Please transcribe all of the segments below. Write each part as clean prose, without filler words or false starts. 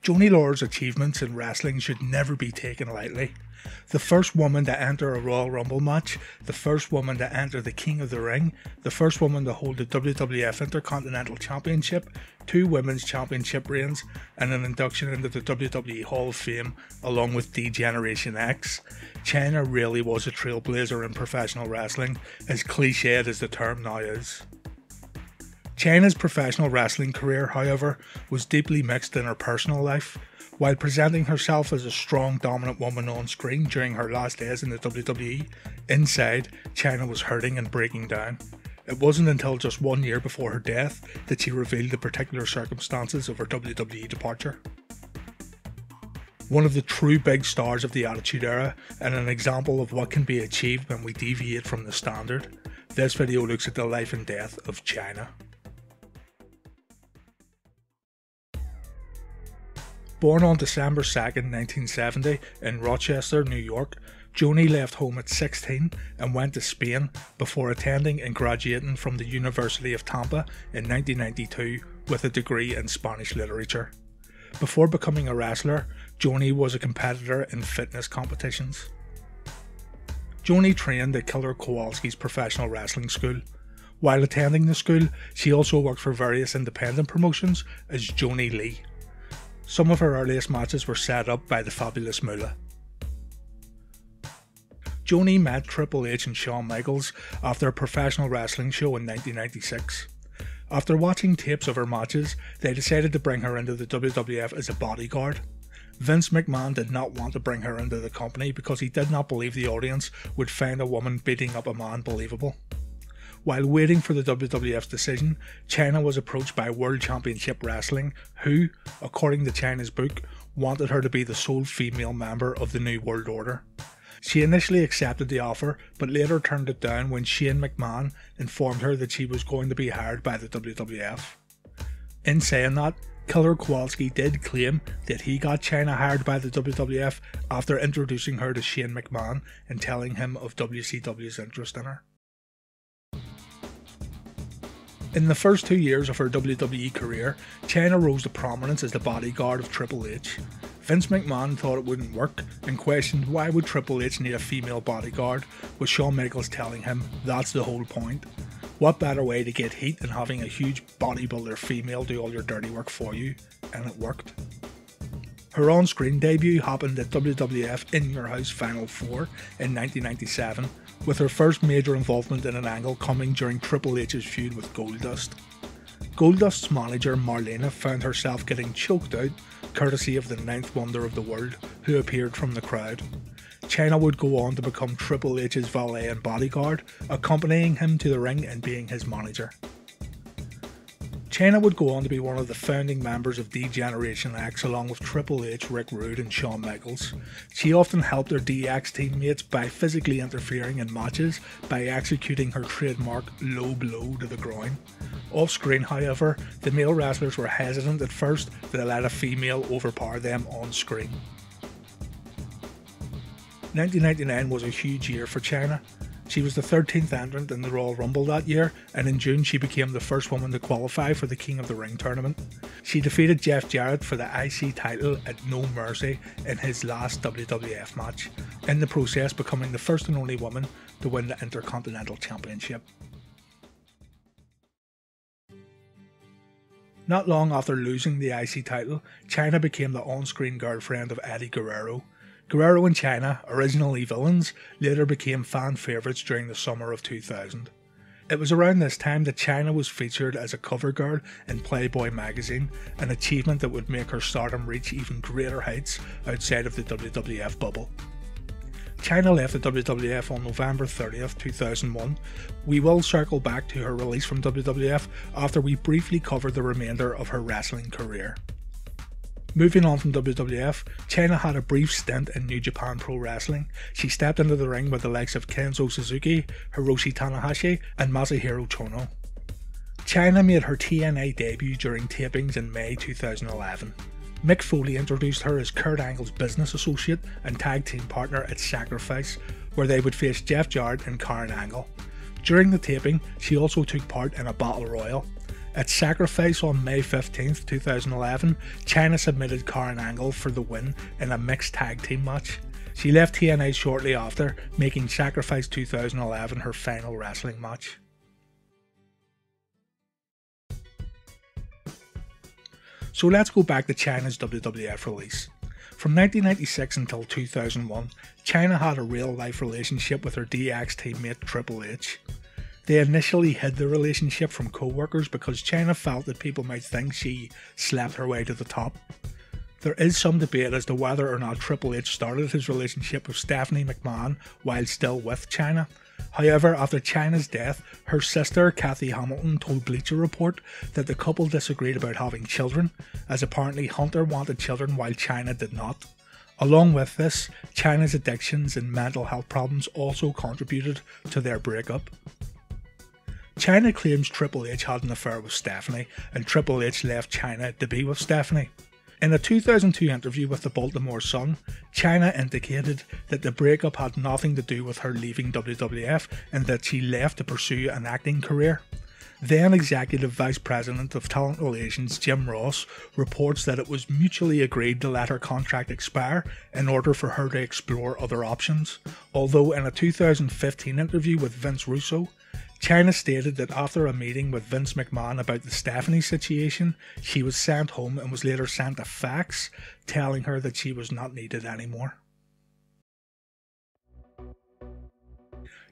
Joanie Laurer's achievements in wrestling should never be taken lightly. The first woman to enter a Royal Rumble match, the first woman to enter the King of the Ring, the first woman to hold the WWF Intercontinental Championship, 2 women's championship reigns, and an induction into the WWE Hall of Fame along with Degeneration X. Chyna really was a trailblazer in professional wrestling, as cliched as the term now is. Chyna's professional wrestling career, however, was deeply mixed in her personal life. While presenting herself as a strong, dominant woman on screen during her last days in the WWE, inside, Chyna was hurting and breaking down. It wasn't until just 1 year before her death that she revealed the particular circumstances of her WWE departure. One of the true big stars of the Attitude Era, and an example of what can be achieved when we deviate from the standard, this video looks at the life and death of Chyna. Born on December 2nd, 1970 in Rochester, New York, Joanie left home at 16 and went to Spain before attending and graduating from the University of Tampa in 1992 with a degree in Spanish literature. Before becoming a wrestler, Joanie was a competitor in fitness competitions. Joanie trained at Killer Kowalski's professional wrestling school. While attending the school, she also worked for various independent promotions as Joanie Lee. Some of her earliest matches were set up by the Fabulous Moolah. Joanie met Triple H and Shawn Michaels after a professional wrestling show in 1996. After watching tapes of her matches, they decided to bring her into the WWF as a bodyguard. Vince McMahon did not want to bring her into the company because he did not believe the audience would find a woman beating up a man believable. While waiting for the WWF's decision, Chyna was approached by World Championship Wrestling, who, according to Chyna's book, wanted her to be the sole female member of the New World Order. She initially accepted the offer, but later turned it down when Shane McMahon informed her that she was going to be hired by the WWF. In saying that, Killer Kowalski did claim that he got Chyna hired by the WWF after introducing her to Shane McMahon and telling him of WCW's interest in her. In the first 2 years of her WWE career, Chyna rose to prominence as the bodyguard of Triple H. Vince McMahon thought it wouldn't work and questioned why would Triple H need a female bodyguard, with Shawn Michaels telling him that's the whole point. What better way to get heat than having a huge bodybuilder female do all your dirty work for you, and it worked. Her on-screen debut happened at WWF In Your House Final 4 in 1997, with her first major involvement in an angle coming during Triple H's feud with Goldust. Goldust's manager Marlena found herself getting choked out, courtesy of the ninth wonder of the world, who appeared from the crowd. Chyna would go on to become Triple H's valet and bodyguard, accompanying him to the ring and being his manager. Chyna would go on to be one of the founding members of Degeneration X along with Triple H, Rick Rude and Shawn Michaels. She often helped her DX teammates by physically interfering in matches by executing her trademark low blow to the groin. Off screen, however, the male wrestlers were hesitant at first to let a female overpower them on screen. 1999 was a huge year for Chyna. She was the 13th entrant in the Royal Rumble that year, and in June she became the first woman to qualify for the King of the Ring tournament. She defeated Jeff Jarrett for the IC title at No Mercy in his last WWF match, in the process becoming the first and only woman to win the Intercontinental Championship. Not long after losing the IC title, Chyna became the on-screen girlfriend of Eddie Guerrero. Guerrero and Chyna, originally villains, later became fan favourites during the summer of 2000. It was around this time that Chyna was featured as a cover girl in Playboy magazine, an achievement that would make her stardom reach even greater heights outside of the WWF bubble. Chyna left the WWF on November 30th, 2001. We will circle back to her release from WWF after we briefly cover the remainder of her wrestling career. Moving on from WWF, Chyna had a brief stint in New Japan Pro Wrestling. She stepped into the ring with the likes of Kenzo Suzuki, Hiroshi Tanahashi and Masahiro Chono. Chyna made her TNA debut during tapings in May 2011. Mick Foley introduced her as Kurt Angle's business associate and tag team partner at Sacrifice, where they would face Jeff Jarrett and Karen Angle. During the taping, she also took part in a battle royal. At Sacrifice on May 15th, 2011, Chyna submitted Karen Angle for the win in a mixed tag team match. She left TNA shortly after, making Sacrifice 2011 her final wrestling match. So let's go back to Chyna's WWF release. From 1996 until 2001, Chyna had a real-life relationship with her DX teammate Triple H. They initially hid the relationship from co-workers because Chyna felt that people might think she slept her way to the top. There is some debate as to whether or not Triple H started his relationship with Stephanie McMahon while still with Chyna. However, after Chyna's death, her sister Kathy Hamilton told Bleacher Report that the couple disagreed about having children, as apparently Hunter wanted children while Chyna did not. Along with this, Chyna's addictions and mental health problems also contributed to their breakup. Chyna claims Triple H had an affair with Stephanie, and Triple H left Chyna to be with Stephanie. In a 2002 interview with the Baltimore Sun, Chyna indicated that the breakup had nothing to do with her leaving WWF and that she left to pursue an acting career. Then Executive Vice President of Talent Relations Jim Ross reports that it was mutually agreed to let her contract expire in order for her to explore other options, although in a 2015 interview with Vince Russo, Chyna stated that after a meeting with Vince McMahon about the Stephanie situation, she was sent home and was later sent a fax telling her that she was not needed anymore.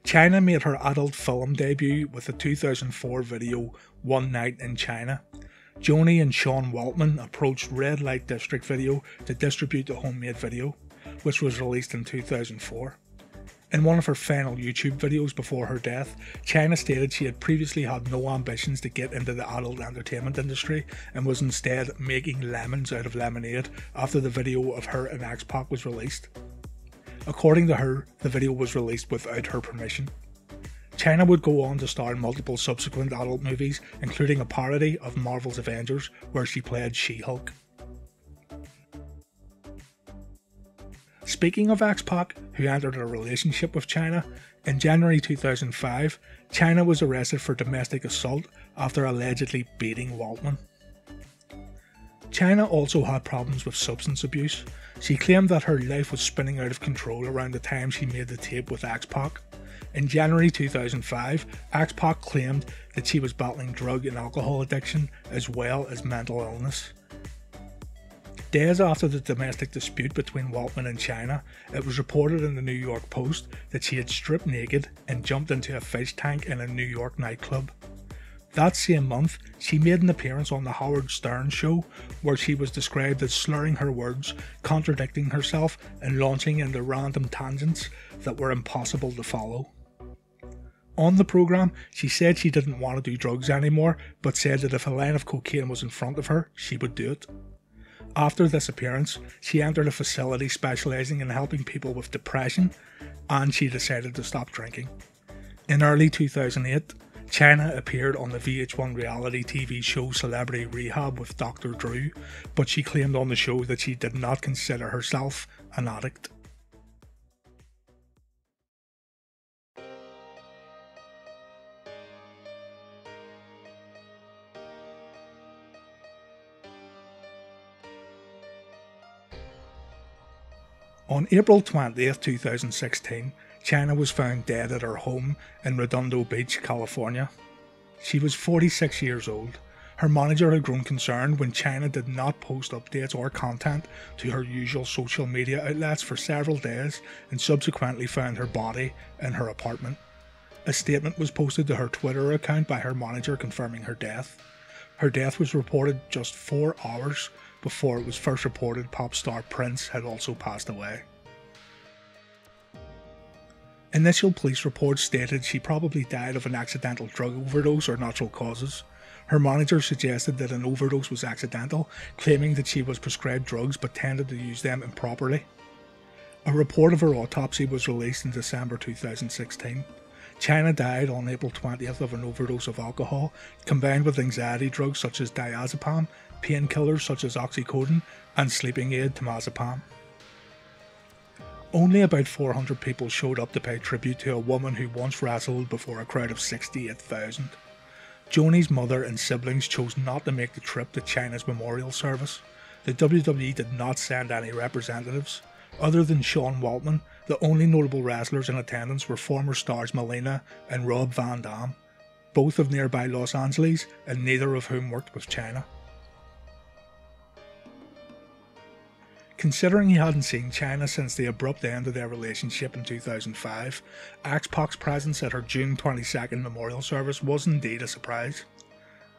Chyna made her adult film debut with the 2004 video One Night in China. Joanie and Sean Waltman approached Red Light District Video to distribute the homemade video, which was released in 2004. In one of her final YouTube videos before her death, Chyna stated she had previously had no ambitions to get into the adult entertainment industry and was instead making lemons out of lemonade after the video of her and X-Pac was released. According to her, the video was released without her permission. Chyna would go on to star in multiple subsequent adult movies, including a parody of Marvel's Avengers where she played She-Hulk. Speaking of X-Pac, who entered a relationship with Chyna, in January 2005, Chyna was arrested for domestic assault after allegedly beating Waltman. Chyna also had problems with substance abuse. She claimed that her life was spinning out of control around the time she made the tape with X-Pac. In January 2005, X-Pac claimed that she was battling drug and alcohol addiction as well as mental illness. Days after the domestic dispute between Waltman and Chyna, it was reported in the New York Post that she had stripped naked and jumped into a fish tank in a New York nightclub. That same month, she made an appearance on the Howard Stern show where she was described as slurring her words, contradicting herself and launching into random tangents that were impossible to follow. On the programme, she said she didn't want to do drugs anymore, but said that if a line of cocaine was in front of her, she would do it. After this appearance, she entered a facility specialising in helping people with depression, and she decided to stop drinking. In early 2008, Chyna appeared on the VH1 reality TV show Celebrity Rehab with Dr. Drew, but she claimed on the show that she did not consider herself an addict. On April 20, 2016, Chyna was found dead at her home in Redondo Beach, California. She was 46 years old. Her manager had grown concerned when Chyna did not post updates or content to her usual social media outlets for several days and subsequently found her body in her apartment. A statement was posted to her Twitter account by her manager confirming her death. Her death was reported just 4 hours before it was first reported pop star Prince had also passed away. Initial police reports stated she probably died of an accidental drug overdose or natural causes. Her manager suggested that an overdose was accidental, claiming that she was prescribed drugs but tended to use them improperly. A report of her autopsy was released in December 2016. Chyna died on April 20th of an overdose of alcohol, combined with anxiety drugs such as diazepam, painkillers such as oxycodone, and sleeping aid temazepam. Only about 400 people showed up to pay tribute to a woman who once wrestled before a crowd of 68,000. Joanie's mother and siblings chose not to make the trip to Chyna's memorial service. The WWE did not send any representatives. Other than Sean Waltman, the only notable wrestlers in attendance were former stars Melina and Rob Van Dam, both of nearby Los Angeles and neither of whom worked with Chyna. Considering he hadn't seen Chyna since the abrupt end of their relationship in 2005, X-Pac's presence at her June 22nd memorial service was indeed a surprise.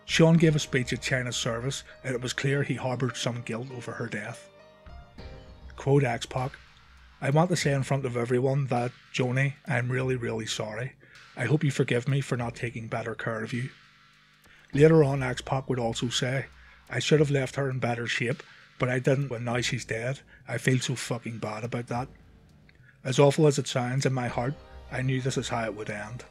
Sean gave a speech at Chyna's service and it was clear he harboured some guilt over her death. Quote X-Pac, "I want to say in front of everyone that, Joanie, I'm really sorry. I hope you forgive me for not taking better care of you." Later on, X-Pac would also say, "I should have left her in better shape, but I didn't and now she's dead. I feel so fucking bad about that." As awful as it sounds, in my heart, I knew this is how it would end.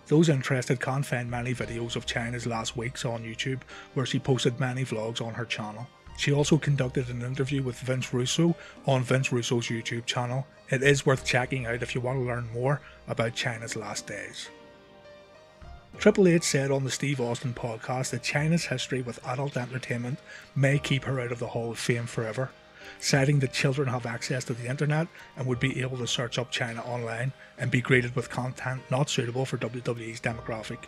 Those interested can find many videos of Chyna's last weeks on YouTube, where she posted many vlogs on her channel. She also conducted an interview with Vince Russo on Vince Russo's YouTube channel. It is worth checking out if you want to learn more about Chyna's last days. Triple H said on the Steve Austin podcast that Chyna's history with adult entertainment may keep her out of the Hall of Fame forever, citing that children have access to the internet and would be able to search up Chyna online and be greeted with content not suitable for WWE's demographic.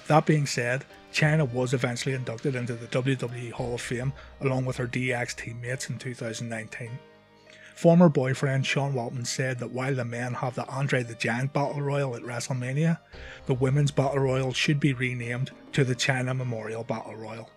That being said, Chyna was eventually inducted into the WWE Hall of Fame along with her DX teammates in 2019. Former boyfriend Sean Waltman said that while the men have the Andre the Giant Battle Royal at WrestleMania, the women's Battle Royal should be renamed to the Chyna Memorial Battle Royal.